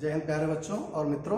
जय हिंद प्यारे बच्चों और मित्रों।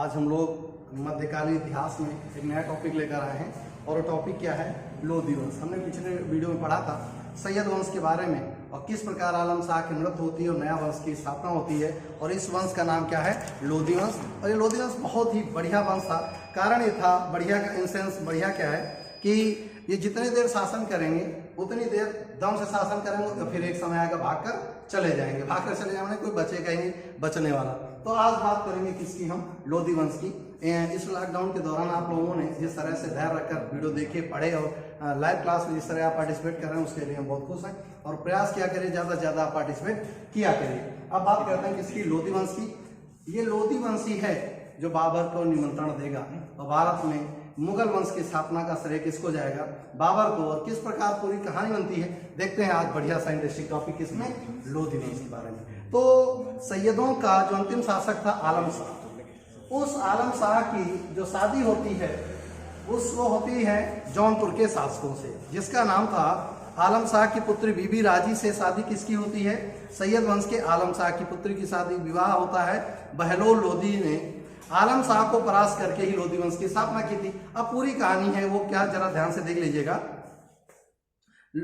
आज हम लोग मध्यकालीन इतिहास में एक नया टॉपिक लेकर आए हैं और वो टॉपिक क्या है? लोधी वंश। हमने पिछले वीडियो में पढ़ा था सैयद वंश के बारे में और किस प्रकार आलम शाह की मृत्यु होती है और नया वंश की स्थापना होती है। और इस वंश का नाम क्या है? लोधी वंश। और ये लोधी वंश बहुत ही बढ़िया वंश था। कारण ये था, बढ़िया का इंसेंस बढ़िया क्या है कि ये जितनी देर शासन करेंगे उतनी देर दम से शासन करेंगे तो फिर एक समय आएगा भागकर चले जाएंगे। भागकर चले जाने कोई बचेगा ही नहीं बचने वाला। तो आज बात करेंगे किसकी? हम लोधी वंश की। इस लॉकडाउन के दौरान आप लोगों ने जिस तरह से धैर्य रखकर वीडियो देखे पढ़े और लाइव क्लास में जिस तरह आप पार्टिसिपेट कर रहे हैं उसके लिए हम बहुत खुश हैं और प्रयास किया करिए, ज़्यादा से ज़्यादा आप पार्टिसिपेट किया करिए। अब बात करते हैं किसकी? लोधी वंश की। ये लोधी वंश ही है जो बाबर को निमंत्रण देगा और भारत में मुगल वंश की स्थापना का श्रेय किसको जाएगा? बाबर को। और किस प्रकार पूरी कहानी बनती है देखते हैं आज। बढ़िया सा इंटरेस्टिंग टॉपिक किसमें? लोधी वंश के बारे में। तो सैयदों का जो अंतिम शासक था आलम शाह, उस आलम शाह की जो शादी होती है वो होती है जौनपुर के शासकों से, जिसका नाम था आलम शाह की पुत्री बीबी राजी से शादी किसकी होती है? सैयद वंश के आलम शाह की पुत्री की शादी विवाह होता है। बहलोल लोधी ने आलम शाह को परास्त करके ही लोधी वंश की स्थापना की थी। अब पूरी कहानी है वो क्या, जरा ध्यान से देख लीजिएगा।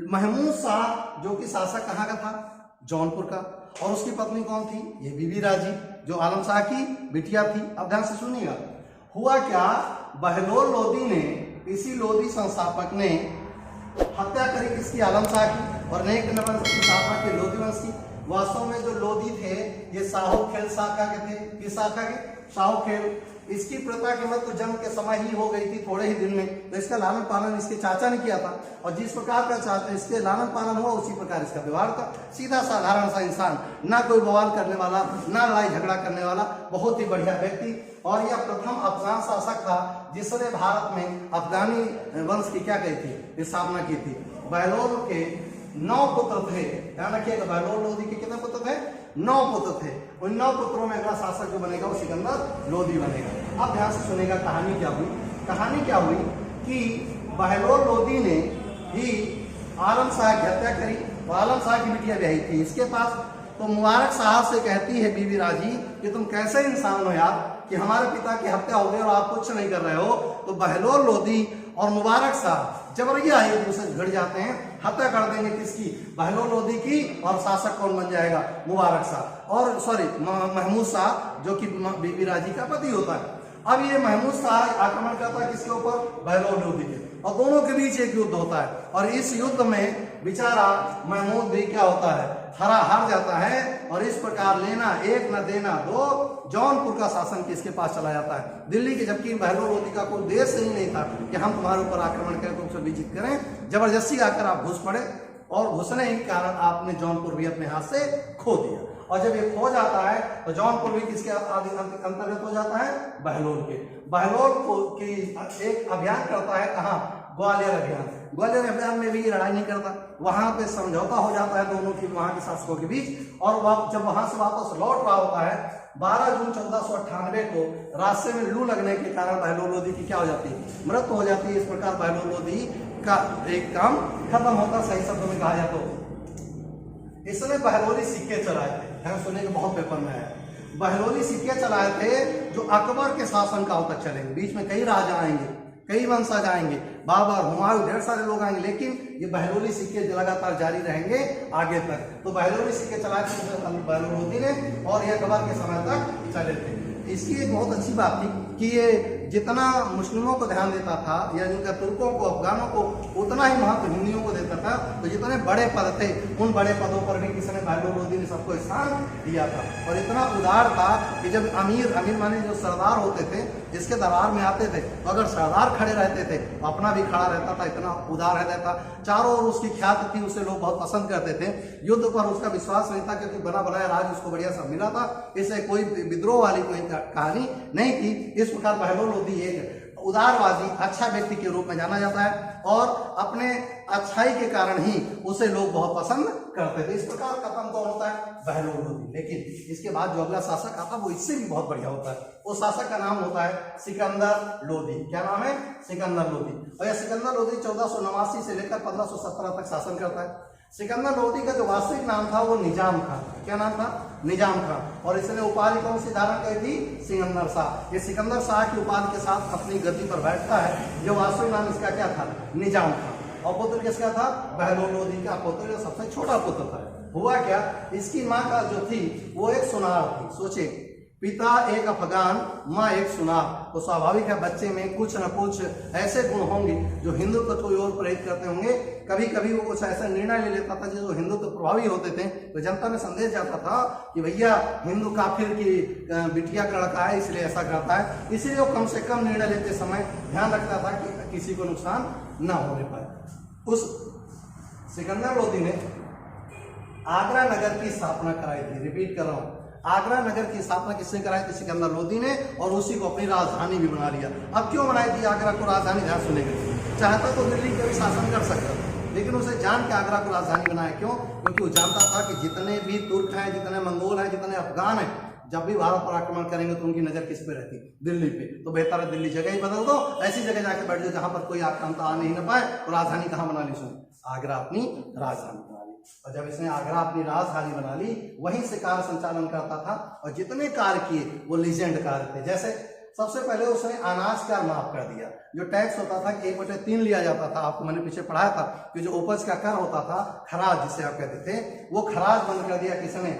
महमूद शाह जो कि शासक कहाँ का था? जौनपुर का। और उसकी पत्नी कौन थी? ये बीबी राजी जो आलम शाह की बिटिया थी। अब ध्यान से सुनिएगा। हुआ क्या, बहलोल लोधी ने, इसी लोधी संस्थापक ने हत्या करी किसकी? आलम शाह की। और नए वंश की स्थापना की लोधी वंश की। वास्तव में जो लोधी थे ये साहूखेल शाखा के थे। किस शाखा के? साहूखेल। इसकी प्रथा की मृत्यु जन्म के समय ही हो गई थी, थोड़े ही दिन में। तो इसका लालन पालन इसके चाचा ने किया था और जिस प्रकार का चाचा इसके लालन पालन हुआ उसी प्रकार इसका व्यवहार था। सीधा साधारण सा इंसान, ना कोई बवाल करने वाला, ना लड़ाई झगड़ा करने वाला, बहुत ही बढ़िया व्यक्ति। और यह प्रथम अफगान शासक था जिसने भारत में अफगानी वंश की क्या कही थी? स्थापना की थी। बहलोल के 9 पुत्र थे। ध्यान रखिएगा, बहलोल लोधी के कितने पुत्र थे? 9 पुत्र थे। उन 9 पुत्रों में अगला शासक जो बनेगा वो सिकंदर लोधी बनेगा। अब ध्यान से सुनेगा कहानी क्या हुई। कहानी क्या हुई कि बहलोल लोधी ने ही आलम शाह की हत्या करी और आलम शाह की बिटिया ब्याही थी इसके पास। तो मुबारक साहब से कहती है बीबी राजी कि तुम कैसे इंसान हो यार कि हमारे पिता की हत्या हो गई और आप कुछ नहीं कर रहे हो। तो बहलोल लोधी और मुबारक साहब जबरिया एक दूसरे से भिड़ जाते हैं, हत्या कर देंगे किसकी? बहलोल लोधी की। और शासक कौन बन जाएगा? मुबारक शाह और महमूद शाह जो कि बीबी राजी का पति होता है। अब ये महमूद शाह आक्रमण करता है किसके ऊपर? बहलोल लोधी के। और दोनों के बीच एक युद्ध होता है और इस युद्ध में बेचारा महमूद भी क्या होता है? हार जाता है। और इस प्रकार लेना एक न देना दो, जौनपुर का शासन किसके पास चला जाता है? दिल्ली के। जबकि बहलोल लोधी का कोई देश ही नहीं था कि हम तुम्हारे ऊपर आक्रमण करें, तुमसे विजित करें। जबरदस्ती आकर आप घुस पड़े और घुसने के कारण आपने जौनपुर भी अपने हाथ से खो दिया। और जब ये खो जाता है तो जौनपुर भी किसके अंतर्गत हो जाता है? बहलोल के। बहलोल की एक अभियान करता है, कहाँ? ग्वालियर अभियान। ग्वालियर अभियान में भी ये लड़ाई नहीं करता, वहां पे समझौता हो जाता है दोनों की, वहां के शासकों के बीच। और जब वहां से वापस लौट रहा होता है 12 जून 1498 को रास्ते में लू लगने के कारण बहलोल लोधी की क्या हो जाती है? मृत्यु हो जाती है। इस प्रकार बहलोल लोधी का एक काम खत्म होता। सही शब्दों में कहा जाए तो इसने बहलोली सिक्के चलाए थे। ध्यान सुनिए, बहुत पेपर में है। बहलोली सिक्के चलाए थे जो अकबर के शासन काल तक चलेंगे। बीच में कई राजा आएंगे, कई वंशज आएंगे, बाबर, हुमायूं, ढेर सारे लोग आएंगे, लेकिन ये बहलोली सिक्के लगातार जारी रहेंगे आगे तक। तो बहलोली सिक्के चलाए थे बहलोल लोधी ने और ये अकबर के समय तक चले थे। इसकी एक बहुत अच्छी बात थी कि ये जितना मुस्लिमों को ध्यान देता था या जिनका तुर्कों को, अफगानों को, उतना ही महत्व हिंदियों को देता था। तो जितने बड़े पद थे उन बड़े पदों पर भी किसने? बहलोल लोधी ने सबको स्थान दिया था। और इतना उदार था कि जब अमीर माने जो सरदार होते थे इसके दरबार में आते थे तो अगर सरदार खड़े रहते थे तो अपना भी खड़ा रहता था। इतना उदार रहता था। चारों ओर उसकी ख्याति थी, उसे लोग बहुत पसंद करते थे। युद्ध पर उसका विश्वास नहीं था क्योंकि बना बनाया राज उसको बढ़िया सब मिला था। इसे कोई विद्रोह वाली कोई कहानी नहीं थी। इस प्रकार बहलोल लोधी एक उदारवादी अच्छा व्यक्ति के रूप में जाना जाता है और अपने अच्छाई के कारण ही उसे लोग बहुत पसंद करते थे। इस प्रकार खत्म कौन होता है? बहलोल लोधी। लेकिन इसके बाद जो अगला शासक आता है वो इससे भी बहुत बढ़िया होता है। उस शासक का नाम होता है सिकंदर लोधी। क्या नाम है? सिकंदर लोधी। और यह सिकंदर लोधी 1489 से लेकर 1517 तक शासन करता है। सिकंदर लोधी का जो वास्तविक नाम था वो निजाम था। क्या नाम था? निजाम खान, और इसने उपाधि कौन सी धारण करी थी? सिकंदर शाह। ये सिकंदर शाह की उपाधि के साथ अपनी गद्दी पर बैठता है। जो वास्तविक नाम इसका क्या था? निजाम खान। और पुत्र किसका था? बहलोल लोदी का पुत्र, जो सबसे छोटा पुत्र था। हुआ क्या, इसकी माँ का जो थी वो एक सुनार थी। सोचे, पिता एक अफगान, माँ एक सुनार, तो स्वाभाविक है बच्चे में कुछ न कुछ ऐसे गुण होंगे जो हिंदुत्व की ओर प्रेरित करते होंगे। कभी कभी वो कुछ ऐसा निर्णय ले लेता था जो हिंदुत्व प्रभावी होते थे, तो जनता में संदेश जाता था कि भैया हिंदू काफिर की बिटिया का लड़का है इसलिए ऐसा करता है। इसीलिए वो कम से कम निर्णय लेते समय ध्यान रखता था कि किसी को नुकसान ना होने पाए। उस सिकंदर लोदी ने आगरा नगर की स्थापना कराई थी। रिपीट कर रहा हूं, आगरा नगर की स्थापना किसने कराई थी? सिकंदर लोदी ने, और उसी को अपनी राजधानी भी बना लिया। अब क्यों बनाई थी आगरा को राजधानी? ध्यान सुनेंगे। चाहता तो दिल्ली का भी शासन कर सकता, लेकिन उसे जान के आगरा को राजधानी बनाया। क्यों? क्योंकि वो जानता था कि जितने भी तुर्क हैं, जितने मंगोल हैं, जितने अफगान हैं, जब भी भारत पर आक्रमण करेंगे तो उनकी नजर किस पे रहती? दिल्ली पे। तो बेहतर है दिल्ली जगह ही बदल दो, ऐसी जगह जाके बैठ जाओ जहां पर कोई आक्रांता आ नहीं पाए। तो राजधानी कहाँ बना ली? सुन, आगरा अपनी राजधानी बना ली। और जब इसने आगरा अपनी राजधानी बना ली, वहीं से कार्य संचालन करता था। और जितने कार्य किए वो लीजेंड कार्य थे। जैसे सबसे पहले उसने अनाज का माफ कर दिया। जो टैक्स होता था कि 1/3 लिया जाता था, आपको मैंने पीछे पढ़ाया था कि जो उपज का कर होता था, खराज जिसे आप कहते थे, वो खराज बंद कर दिया किसने?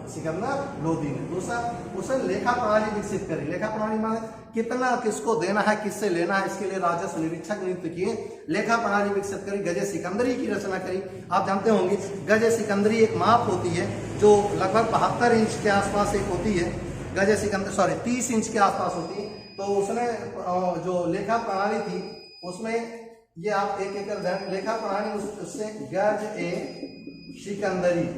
सिकंदर लोदी ने। दूसरा, उसने लेखा प्रणाली विकसित करी। लेखा प्रणाली माने कितना किसको देना है, किससे लेना है, इसके लिए राजस्व निरीक्षक नियुक्त किए। लेखा प्रणाली विकसित करी। गजे सिकंदरी की रचना करी। आप जानते होंगे गजे सिकंदरी एक माप होती है जो लगभग 72 इंच के आसपास एक होती है। गजे सिकंदर 30 इंच के आसपास होती है। तो उसने जो लेखा प्रणाली थी उसमें ये आप एक एक लेखा प्रणाली उससे गज ए सिकंदरी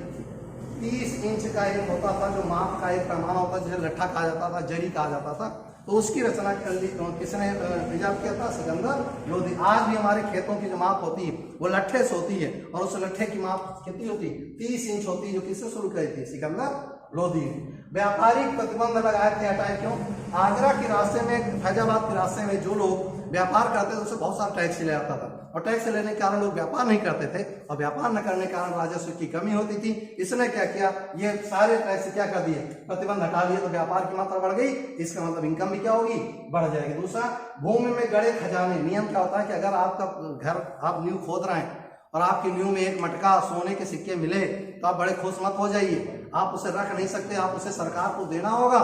30 इंच का एक होता था, जो माप का एक पैमाना होता था, जिसे लट्ठा कहा जाता था, जरी कहा जाता था। तो उसकी रचना कर ली किसने? इजाद किया था? सिकंदर लोदी। आज भी हमारे खेतों की जो माप होती है वो लट्ठे से होती है, और उस लट्ठे की माप कितनी होती है? 30 इंच होती है, जो किससे शुरू करी थी? सिकंदर लोदी ने। व्यापारिक प्रतिबंध लगाए थे, हटाए। क्यों? आगरा के रास्ते में, फैजाबाद के रास्ते में जो लोग व्यापार करते थे उससे बहुत सारा टैक्स ले आता था, और टैक्स लेने के कारण लोग व्यापार नहीं करते थे, और व्यापार न करने के कारण राजस्व की कमी होती थी। इसने क्या किया? ये सारे टैक्स क्या कर दिए? प्रतिबंध हटा लिए। तो व्यापार की मात्रा बढ़ गई, इसका मतलब इनकम भी क्या होगी? बढ़ जाएगी। दूसरा, भूमि में गड़े खजाने। नियम क्या होता है कि अगर आपका घर आप न्यू खोद रहे हैं और आपकी न्यू में एक मटका सोने के सिक्के मिले तो आप बड़े खुश मत हो जाइए। आप उसे रख नहीं सकते, आप उसे सरकार को देना होगा।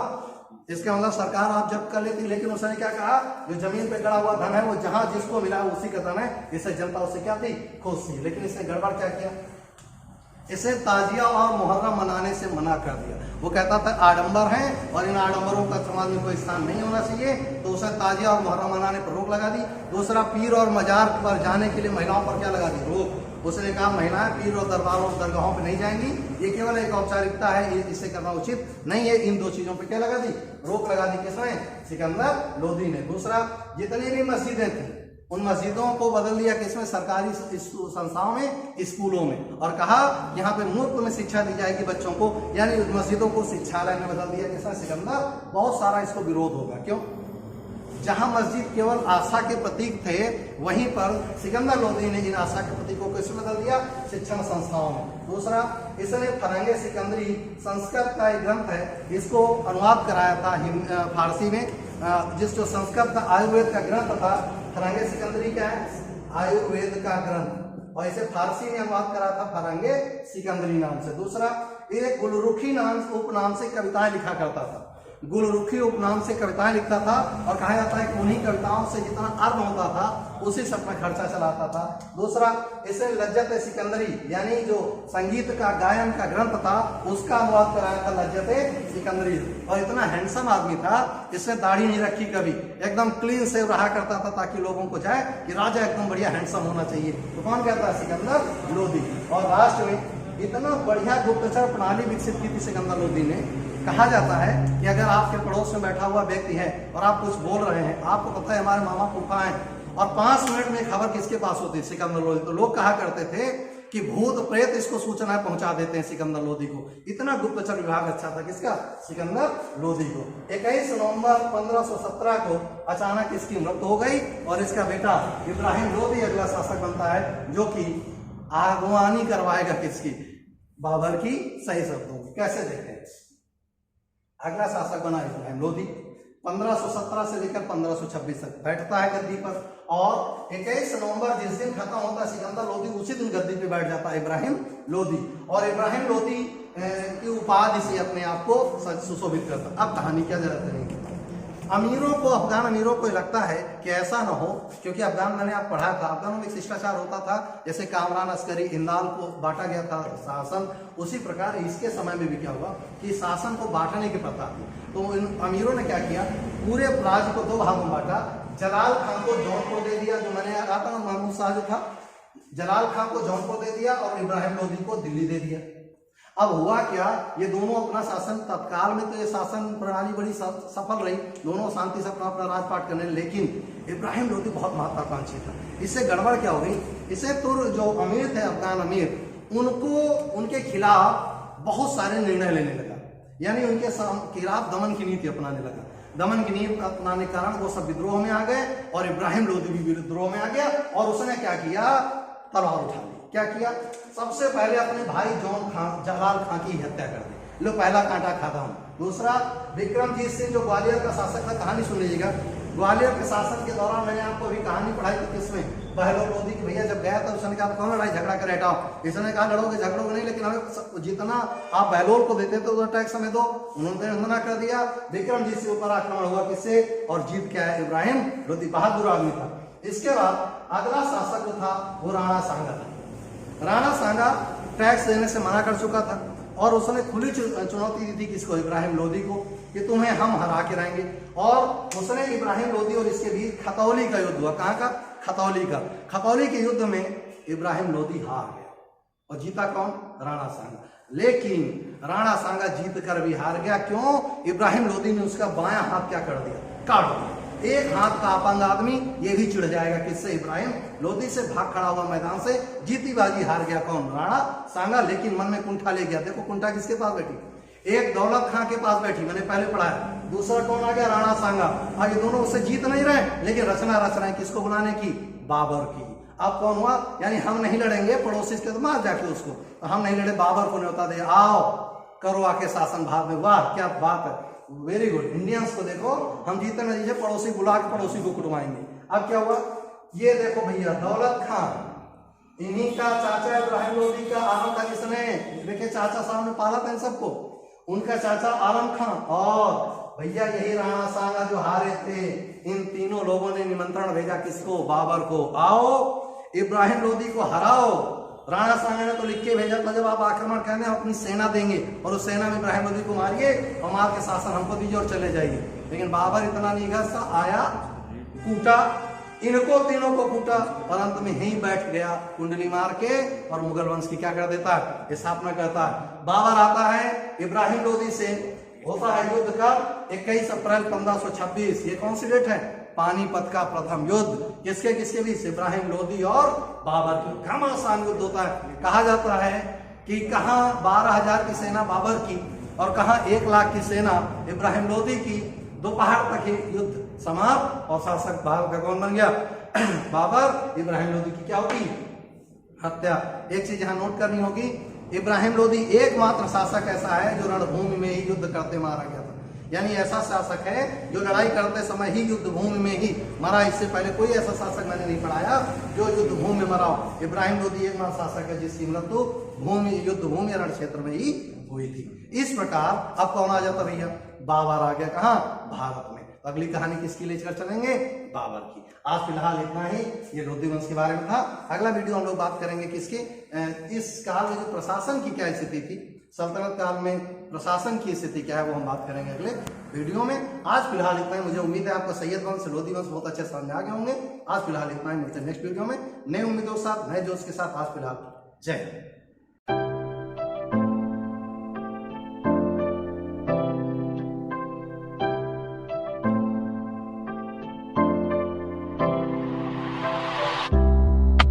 इसका मतलब सरकार आप जब्त कर लेती, लेकिन उसने क्या कहा? जो जमीन पे गड़ा हुआ धन है वो जहां जिसको मिला है उसी का धन है। इससे जनता उससे क्या थी? खुश थी। लेकिन इसने गड़बड़ क्या किया? इसे ताजिया और मुहर्रम मनाने से मना कर दिया। वो कहता था आडंबर हैं और इन आडंबरों का समाज में कोई स्थान नहीं होना चाहिए, तो उसने ताजिया और मुहर्रम मनाने पर रोक लगा दी। दूसरा, पीर और मजार पर जाने के लिए महिलाओं पर क्या लगा दी? रोक। उसने कहा महिलाएं पीर और दरबारों दरगाहों पर नहीं जाएंगी, ये केवल एक औपचारिकता है, इसे करना उचित नहीं है। इन दो चीजों पर क्या लगा दी? रोक लगा दी। किसने? सिकंदर लोदी ने। दूसरा, जितनी भी मस्जिदें थी उन मस्जिदों को बदल दिया किसमें? सरकारी संस्थाओं में, स्कूलों में, और कहा यहाँ पे मुफ्त में शिक्षा दी जाएगी बच्चों को, यानी मस्जिदों को शिक्षालय में बदल दिया। किसने? सिकंदर। बहुत सारा इसको विरोध होगा। क्यों? जहां मस्जिद केवल आस्था के प्रतीक थे, वहीं पर सिकंदर लोदी ने इन आस्था के प्रतीकों को इसमें बदल दिया, शिक्षण संस्थाओं में। दूसरा, इसने फरंगे सिकंदरी संस्कृत का एक ग्रंथ है, इसको अनुवाद कराया था फारसी में। जो संस्कृत का आयुर्वेद का ग्रंथ था, फरंगे सिकंदरी क्या है? आयुर्वेद का ग्रंथ, और इसे फारसी में अनुवाद करा था फरंगे सिकंदरी नाम से। दूसरा, एक गुलरुखी नाम उपनाम से कविताएं लिखा करता था। गुलरुखी उपनाम से कविताएं लिखता था, और कहा जाता है कि उन्हीं कविताओं से जितना अर्थ होता था उसी से अपना खर्चा चलाता था। दूसरा, इसे लज्जत सिकंदरी यानी जो संगीत का गायन का ग्रंथ था उसका अनुवाद कराया था लज्जत सिकंदरी। और इतना हैंडसम आदमी था, इसने दाढ़ी नहीं रखी कभी, एकदम क्लीन सेव रहा करता था, ताकि लोगों को जाए कि राजा एकदम बढ़िया हैंडसम होना चाहिए। तो कौन कहता है? सिकंदर लोदी। और राष्ट्र में इतना बढ़िया गुप्तचर प्रणाली विकसित की थी सिकंदर लोदी ने। कहा जाता है कि अगर आपके पड़ोस में बैठा हुआ व्यक्ति है और आप कुछ बोल रहे हैं, आपको पता है हमारे मामा फूफा हैं, और 5 मिनट में खबर किसके पास होती है? सिकंदर लोदी। तो लोग कहा करते थे कि भूत प्रेत इसको सूचना पहुंचा देते हैं सिकंदर लोदी को। इतना गुप्तचर विभाग अच्छा था किसका? सिकंदर लोदी को। 21 नवंबर 1517 को अचानक इसकी मृत्यु हो गई, और इसका बेटा इब्राहिम लोदी अगला शासक बनता है, जो कि आगवानी करवाएगा किसकी? बाबर की सही शब्दों में। कैसे देखें? अगला शासक बना इब्राहिम लोदी, 1517 से लेकर 1526 तक बैठता है गद्दी पर, और 21 नवंबर जिस दिन खत्म होता है सिकंदर लोदी, उसी दिन गद्दी पे बैठ जाता है इब्राहिम लोदी, और इब्राहिम लोदी की उपाधि से अपने आप को सुशोभित करता। अब कहानी क्या जरूरत नहीं, अमीरों को, अफगान अमीरों को लगता है कि ऐसा ना हो, क्योंकि अफगान मैंने आप पढ़ा था, अफगानों में एक शिष्टाचार होता था, जैसे कामरान अस्करी इंदाल को बांटा गया था शासन, उसी प्रकार इसके समय में भी क्या हुआ कि शासन को बांटने की प्रथा थी। तो इन अमीरों ने क्या किया, पूरे राज्य को दो भागों में बांटा। जलाल खान को जौनपुर दे दिया, जो मैंने कहा था महमूद शाह जो था, जलाल खान को जौनपुर दे दिया, और इब्राहिम लोदी को दिल्ली दे दिया। अब हुआ क्या, ये दोनों अपना शासन, तत्काल में तो ये शासन प्रणाली बड़ी सफल रही, दोनों शांति से अपना अपना राजपाट करने, लेकिन इब्राहिम लोदी बहुत महत्वाकांक्षी था। इससे गड़बड़ क्या हो गई, इसे तुर्क जो अमीर थे अफगान अमीर, उनको उनके खिलाफ बहुत सारे निर्णय लेने लगा, यानी उनके खिलाफ दमन की नीति अपनाने लगा। दमन की नीति अपनाने के कारण वो सब विद्रोह में आ गए, और इब्राहिम लोदी भी विद्रोह में आ गया, और उसने क्या किया, तलवार उठा ली। क्या किया, सबसे पहले अपने भाई जलाल खान की हत्या कर दी। लो पहला कांटा खाता हूं। दूसरा, विक्रमजीत सिंह जो ग्वालियर का शासक था, कहानी सुन लीजिएगा। ग्वालियर के शासन के दौरान मैंने आपको अभी कहानी पढ़ाई थी, किसमें, बहलोल लोदी की भैया जब गया था, उसने कहा कौन लड़ाई झगड़ा कर हटाओ, इसने कहा लड़ोगे झगड़ोगे नहीं, लेकिन हमें जितना आप बहलोल को देते थे उतना टैक्स हमें दो, उन्होंने मना कर दिया। विक्रमजीत सिंह ऊपर आक्रमण हुआ, किससे, और जीत क्या है, इब्राहिम लोदी, बहादुर आदमी था। इसके बाद अगला शासक जो था वो राणा सांगा था। राणा सांगा टैक्स देने से मना कर चुका था, और उसने खुली चुनौती दी थी किसको, इब्राहिम लोदी को, कि तुम्हें हम हरा के रहेंगे। और उसने इब्राहिम लोदी और इसके बीच खतौली का युद्ध हुआ। कहाँ का, खतौली का। खतौली के युद्ध में इब्राहिम लोदी हार गया, और जीता कौन, राणा सांगा। लेकिन राणा सांगा जीत कर भी हार गया, क्यों, इब्राहिम लोदी ने उसका बायां हाथ क्या कर दिया, काट दिया। एक हाथ का अपंग आदमी ये भी चिढ़ जाएगा, किससे, इब्राहिम लोदी से। भाग खड़ा हुआ मैदान से, जीती बाजी हार गया कौन, राणा सांगा, लेकिन मन में कुंठा ले गया। देखो कुंठा किसके पास बैठी, एक दौलत खां के पास बैठी, मैंने पहले पढ़ा है। दूसरा कौन आ गया, राणा सांगा। अब ये दोनों उससे जीत नहीं रहे, लेकिन रचना रच रहे हैं, किसको बुलाने की, बाबर की। अब कौन हुआ, यानी हम नहीं लड़ेंगे, पड़ोसी के तो मार जाके उसको, तो हम नहीं लड़े, बाबर को न्योता दे, आओ करो आके शासन भाग में। वाह क्या बात है, वेरी गुड। इंडियंस को देखो, हम जीते ना जीते, पड़ोसी बुला के पड़ोसी को कुटवाएंगे। अब क्या हुआ, ये देखो भैया, दौलत खान इन्हीं का चाचा, इब्राहिम लोदी का, आलम का किसने, देखिए चाचा सामने पाला था इन सबको, उनका चाचा आलम खान, और भैया यही राणा सांगा जो हारे थे। इन तीनों लोगों ने निमंत्रण भेजा किसको, बाबर को, आओ इब्राहिम लोदी को हराओ। राणा सांगा ने तो लिख के भेजा था, जब आप आक्रमण करने अपनी सेना देंगे, और उस सेना में इब्राहिम लोदी को मारिए, और मार के शासन हमको दीजिए और चले जाइए। लेकिन बाबर इतना निगहत सा आया, कूटा, इनको तीनों को कूटा, और अंत में यहीं बैठ गया कुंडली मार के, और मुगल वंश की क्या कर देता है, स्थापना करता है। बाबर आता है इब्राहिम लोदी से, होता है युद्ध का 21 अप्रैल 1526। ये कौन सी डेट है, पानीपत का प्रथम युद्ध, किसके किसके बीच, इब्राहिम लोदी और बाबर की। घमासान युद्ध होता है। कहा जाता है कि कहाँ 12,000 की सेना बाबर की, और कहाँ 1 लाख की सेना इब्राहिम लोदी की। दोपहर तक ये युद्ध समाप्त, और शासक भारत का कौन बन गया, बाबर। इब्राहिम लोदी की क्या होगी, हत्या। एक चीज यहाँ नोट करनी होगी, इब्राहिम लोदी एकमात्र शासक ऐसा है जो रणभूमि में ही युद्ध करते मारा गया था। यानी ऐसा शासक है जो लड़ाई करते समय ही युद्ध भूमि में ही मरा। इससे पहले कोई ऐसा शासक मैंने नहीं पढ़ाया जो युद्ध भूमि में मरा हो। इब्राहिम लोदी एकमात्र शासक है जिसकी मृत्यु भूमि, युद्ध भूमि रण क्षेत्र में ही हुई थी। इस प्रकार अब कौन आ जाता भैया, बाबर आ गया। कहाँ, भारत में। तो अगली कहानी किसकी लेकर चलेंगे, बाबर की। आज फिलहाल इतना ही, ये लोदी वंश के बारे में था। अगला वीडियो हम लोग बात करेंगे किसकी, इस काल में जो प्रशासन की क्या स्थिति थी, सल्तनत काल में प्रशासन की स्थिति क्या है, वो हम बात करेंगे अगले वीडियो में। आज फिलहाल इतना ही। मुझे उम्मीद है आपको सैयद वंश, लोदी वंश बहुत अच्छे समझ आ गए होंगे। आज फिलहाल इतना ही, मिलते हैं नेक्स्ट वीडियो में नए उम्मीदों के साथ, नए जोश के साथ। आज फिलहाल जय हिंद।